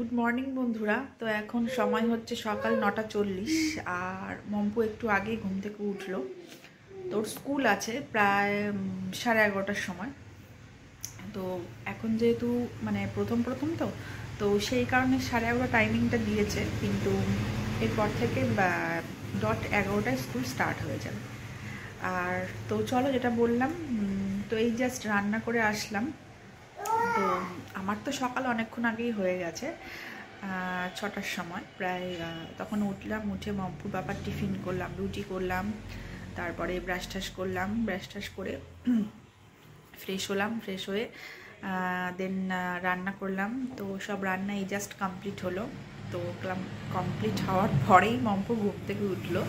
Good morning বন্ধুরা। তো এখন সময় হচ্ছে সকাল 9:40 আর মম্পু একটু আগেই ঘুম থেকে উঠলো। তোর স্কুল আছে প্রায় 11:30টার সময়। তো এখন যেহেতু মানে প্রথম তো সেই কারণে 11:30 টাইমিংটা দিয়েছে, কিন্তু এরপর থেকে 11:00টায় স্কুল স্টার্ট হয়ে যাবে। আর তো চলো, যেটা বললাম, তো এই জাস্ট রান্না করে আসলাম। তো আমার তো সকাল অনেকক্ষণ আগেই হয়ে গেছে, 6টার সময় প্রায়। তখন উঠলাম, উঠে মম্পুর বাবার টিফিন করলাম, রুটি করলাম, তারপরে ব্রাশ টাশ করলাম, ব্রাশ টাশ করে ফ্রেশ হলাম, ফ্রেশ হয়ে দেন রান্না করলাম। তো সব রান্না এই জাস্ট কমপ্লিট হলো। তো কমপ্লিট হওয়ার পরেই মম্পু ঘুম থেকে উঠলো।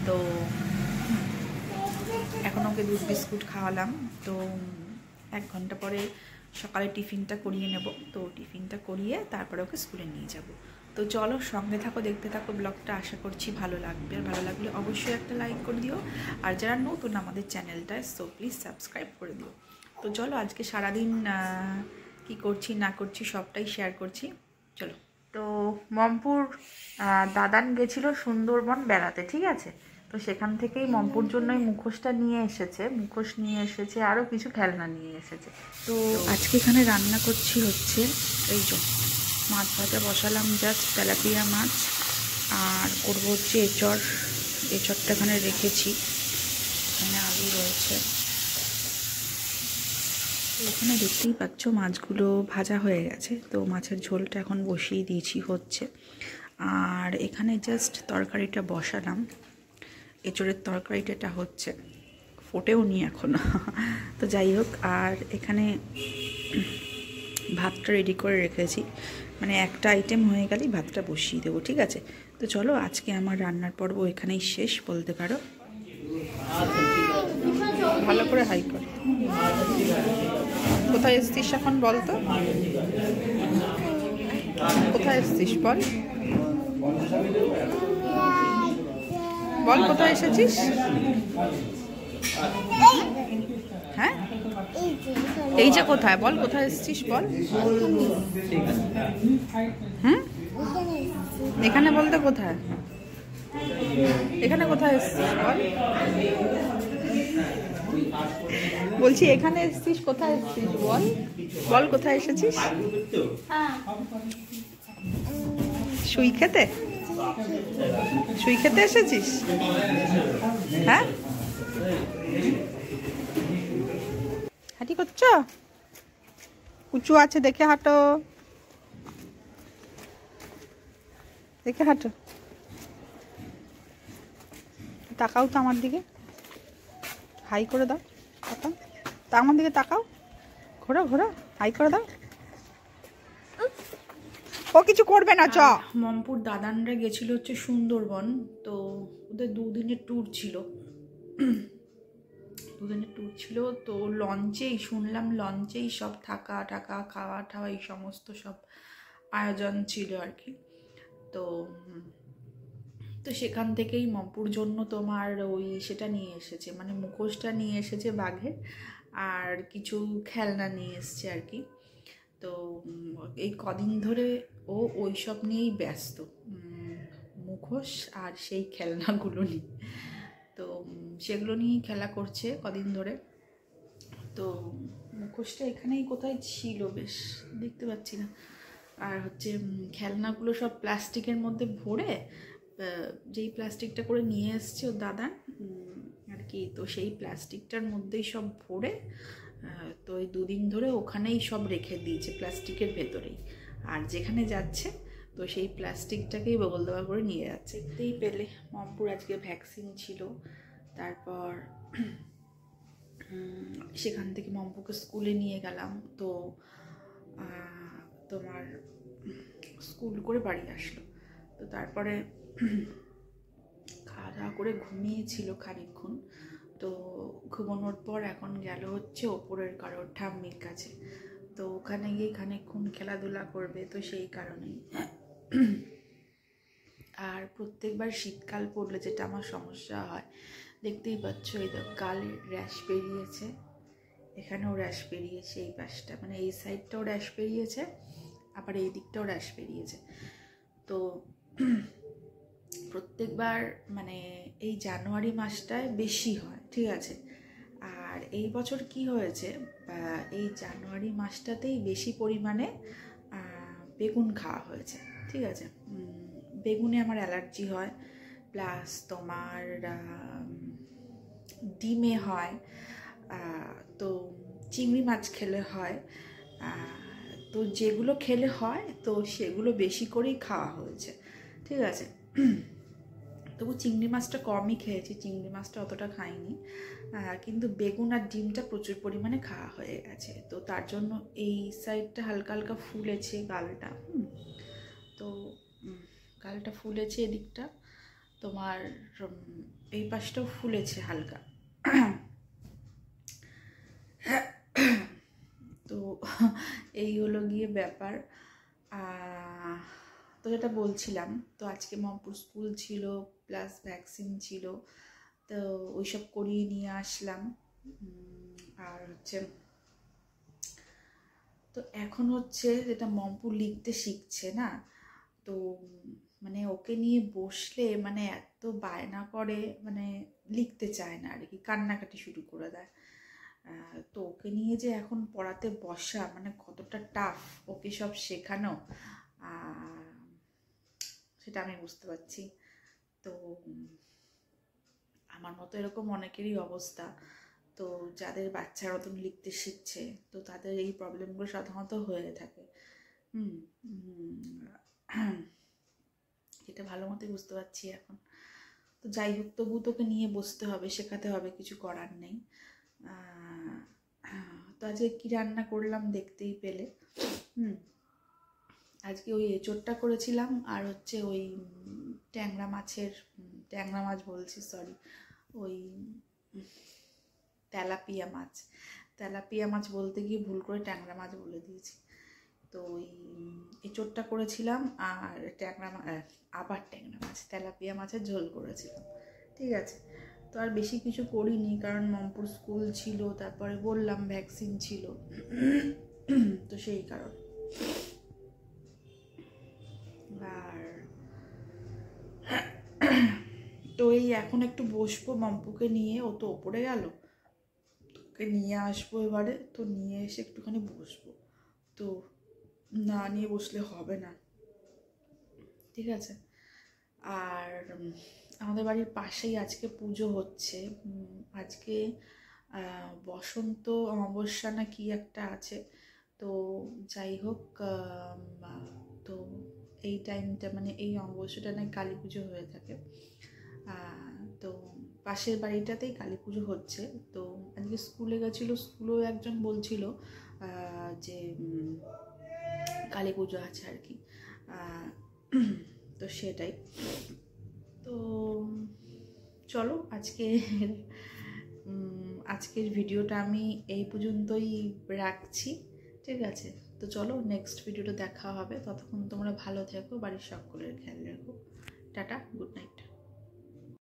তো এখন ওকে দুধ বিস্কুট খাওয়ালাম। তো 1 ঘন্টা পরে সকালে টিফিনটা করিয়ে নেব। তো টিফিনটা করিয়ে তারপরে ওকে স্কুলে নিয়ে যাব। তো চলো, সঙ্গে থাকো, দেখতে থাকো ব্লগটা। আশা করছি ভালো লাগবে, আর ভালো লাগলে অবশ্যই একটা লাইক করে দিও। আর যারা নতুন আমাদের চ্যানেলটায়, সো প্লিজ সাবস্ক্রাইব করে দিও। তো চলো, আজকে সারাদিন কি করছি না করছি সবটাই শেয়ার করছি। চলো। তো মম্পুর দাদান গেছিল সুন্দরবন বেড়াতে, ঠিক আছে। তো সেখান থেকেই মম্পুর জন্যই মুখোশটা নিয়ে এসেছে, মুখোশ নিয়ে এসেছে, আরও কিছু খেলনা নিয়ে এসেছে। তো আজকে এখানে রান্না করছি হচ্ছে এই যে মাছ ভাজা বসালাম, জাস্ট তেলাপিয়া মাছ। আর করবো হচ্ছে এঁচড়টা এখানে রেখেছি, এখানে আলু রয়েছে। এখানে দেখতেই পাচ্ছ মাছগুলো ভাজা হয়ে গেছে। তো মাছের ঝোলটা এখন বসিয়ে দিয়েছি, হচ্ছে। আর এখানে জাস্ট তরকারিটা বসালাম, এঁচড়ের তরকারিটা হচ্ছে, ফোটেও নি এখনো। তো যাই হোক, আর এখানে ভাতটা রেডি করে রেখেছি, মানে একটা আইটেম হয়ে গেলেই ভাতটা বসিয়ে দেবো, ঠিক আছে। তো চলো, আজকে আমার রান্নার পর্ব এখানেই শেষ বলতে পারো। ভালো করে হাই কর। কোথায় এসছিস এখন বল তো, কোথায় এসছিস বল, বল কোথায় এসেছিস। হ্যাঁ, এই যে কোথায় বল, কোথায় এসেছিস বল। হুম, এখানে বলতে কোথায়, এখানে কোথায় এসেছিস বল। বলছি এখানে এসেছিস, কোথায় এসেছিস বল, বল কোথায় এসেছিস। সুই খেতে, সুই খেতে এসেছিস। হ্যাঁ, হাঁটি করছো, উঁচু আছে দেখে হাঁটো, দেখে হাঁটো। তাকাও তো আমার দিকে, হাই করে দাও, তাকাও তা আমার দিকে, তাকাও, ঘোরো ঘোরো, হাই করে দাও। ও কিছু করবে না, চ। মম্পুর দাদানরা গেছিল হচ্ছে সুন্দরবন। তো ওদের 2 দিনের ট্যুর ছিল, 2 দিনের ট্যুর ছিল। তো লঞ্চেই শুনলাম, লঞ্চেই সব থাকা টাকা খাওয়া টাওয়া এই সমস্ত সব আয়োজন ছিল আর কি। তো তো সেখান থেকেই মম্পুর জন্য তোমার সেটা নিয়ে এসেছে, মানে মুখোশটা নিয়ে এসেছে বাঘের, আর কিছু খেলনা নিয়ে এসছে আর কি। তো এই কদিন ধরে ও ওই সব নিয়েই ব্যস্ত, মুখোশ আর সেই খেলনাগুলো নিয়ে। তো সেগুলো নিয়েই খেলা করছে কদিন ধরে। তো মুখোশটা এখানেই কোথায় ছিল, বেশ দেখতে পাচ্ছি না। আর হচ্ছে খেলনাগুলো সব প্লাস্টিকের মধ্যে ভরে, যেই প্লাস্টিকটা করে নিয়ে এসছে ও দাদা আর কি, তো সেই প্লাস্টিকটার মধ্যেই সব ভরে, তো এই 2 দিন ধরে ওখানেই সব রেখে দিয়েছে প্লাস্টিকের ভেতরেই। আর যেখানে যাচ্ছে তো সেই প্লাস্টিকটাকেই বগল দেওয়া করে নিয়ে যাচ্ছে। দেখতেই পেলে মম্পুর আজকে ভ্যাকসিন ছিল। তারপর সেখান থেকে মম্পুকে স্কুলে নিয়ে গেলাম। তো তোমার স্কুল করে বাড়ি আসলো। তো তারপরে খাওয়া দাওয়া করে ঘুমিয়েছিল খানিকক্ষণ। তো ঘুমানোর পর এখন গেল হচ্ছে ওপরের কারোর ঠাম্মির কাছে। তো ওখানে গিয়ে খানিকক্ষণ খেলাধুলা করবে, তো সেই কারণেই। আর প্রত্যেকবার শীতকাল পড়লে যেটা আমার সমস্যা হয়, দেখতেই পাচ্ছ, এই তো গালে র্যাশ বেরিয়েছে, এখানেও র্যাশ বেরিয়েছে, এই পাশটা মানে এই সাইডটাও র্যাশ বেরিয়েছে, আবার এই দিকটাও র্যাশ বেরিয়েছে। তো প্রত্যেকবার মানে এই জানুয়ারি মাসটায় বেশি হয়, ঠিক আছে। আর এই বছর কি হয়েছে, এই জানুয়ারি মাসটাতেই বেশি পরিমাণে বেগুন খাওয়া হয়েছে, ঠিক আছে। বেগুনে আমার অ্যালার্জি হয়, প্লাস তোমার ডিমে হয়, তো চিংড়ি মাছ খেলে হয়, তো যেগুলো খেলে হয় তো সেগুলো বেশি করেই খাওয়া হয়েছে, ঠিক আছে। তবু চিংড়ি মাছটা কমই খেয়েছি, চিংড়ি মাছটা অতটা খাইনি, কিন্তু বেগুন আর ডিমটা প্রচুর পরিমাণে খাওয়া হয়ে গেছে। তো তার জন্য এই সাইডটা হালকা হালকা ফুলেছে গালটা, তো গালটা ফুলেছে, এদিকটা তোমার এই পাশটাও ফুলেছে হালকা। তো এই হলো গিয়ে ব্যাপার। তো যেটা বলছিলাম, তো আজকে মমপুর স্কুল ছিল, প্লাস ভ্যাকসিন ছিল, তো ওইসব করিয়ে নিয়ে আসলাম। আর হচ্ছে তো এখন হচ্ছে যেটা মমপুর লিখতে শিখছে না, তো মানে ওকে নিয়ে বসলে মানে এত বায়না করে, মানে লিখতে চায় না আর কি, কান্নাকাটি শুরু করে দেয়। তো ওকে নিয়ে যে এখন পড়াতে বসা মানে কতটা টাফ, ওকে সব শেখানো, সেটা আমি বুঝতে পারছি। তো আমার মতো এরকম অনেকেরই অবস্থা, তো যাদের বাচ্চার মতন লিখতে শিখছে তো তাদের এই প্রবলেমগুলো সাধারণত হয়ে থাকে। এটা ভালো মতোই বুঝতে পারছি এখন। তো যাই হোক, তবু তোকে নিয়ে বসতে হবে, শেখাতে হবে, কিছু করার নেই। তো আজকে কী রান্না করলাম দেখতেই পেলে। আজকে ওই এঁচোড়টা করেছিলাম, আর হচ্ছে ওই ট্যাংরা মাছ বলছি, সরি, ওই তেলাপিয়া মাছ বলতে গিয়ে ভুল করে ট্যাংরা মাছ বলে দিয়েছি। তো ওই এঁচোড়টা করেছিলাম, আর ট্যাংরা মাছ তেলাপিয়া মাছের ঝোল করেছিলাম, ঠিক আছে। তো আর বেশি কিছু করিনি, কারণ মমপুর স্কুল ছিল, তারপরে বললাম ভ্যাকসিন ছিল, তো সেই কারণ। আর তো এই এখন একটু বসবো মম্পুকে নিয়ে, ও তো ওপরে গেল, তোকে নিয়ে আসবো এবারে, তো নিয়ে এসে একটুখানি বসবো, তো না নিয়ে বসলে হবে না, ঠিক আছে। আর আমাদের বাড়ির পাশেই আজকে পুজো হচ্ছে, আজকে বসন্ত অমাবস্যা না কি একটা আছে, তো যাই হোক, তো এই টাইমটা মানে এই অমাবস্যাটা নাকি কালী পুজো হয়ে থাকে, তো পাশের বাড়িটাতেই কালী পুজো হচ্ছে। তো আজকে স্কুলে গেছিলো, স্কুলেও একজন বলছিল যে কালী পুজো আছে আর কি, তো সেটাই। তো চলো আজকের ভিডিওটা আমি এই পর্যন্তই রাখছি, ঠিক আছে। তো চলো নেক্সট ভিডিওটা দেখা হবে, ততক্ষণ তোমরা ভালো থেকো, বাড়ির সকলের খেয়াল রাখো। Tata, good night.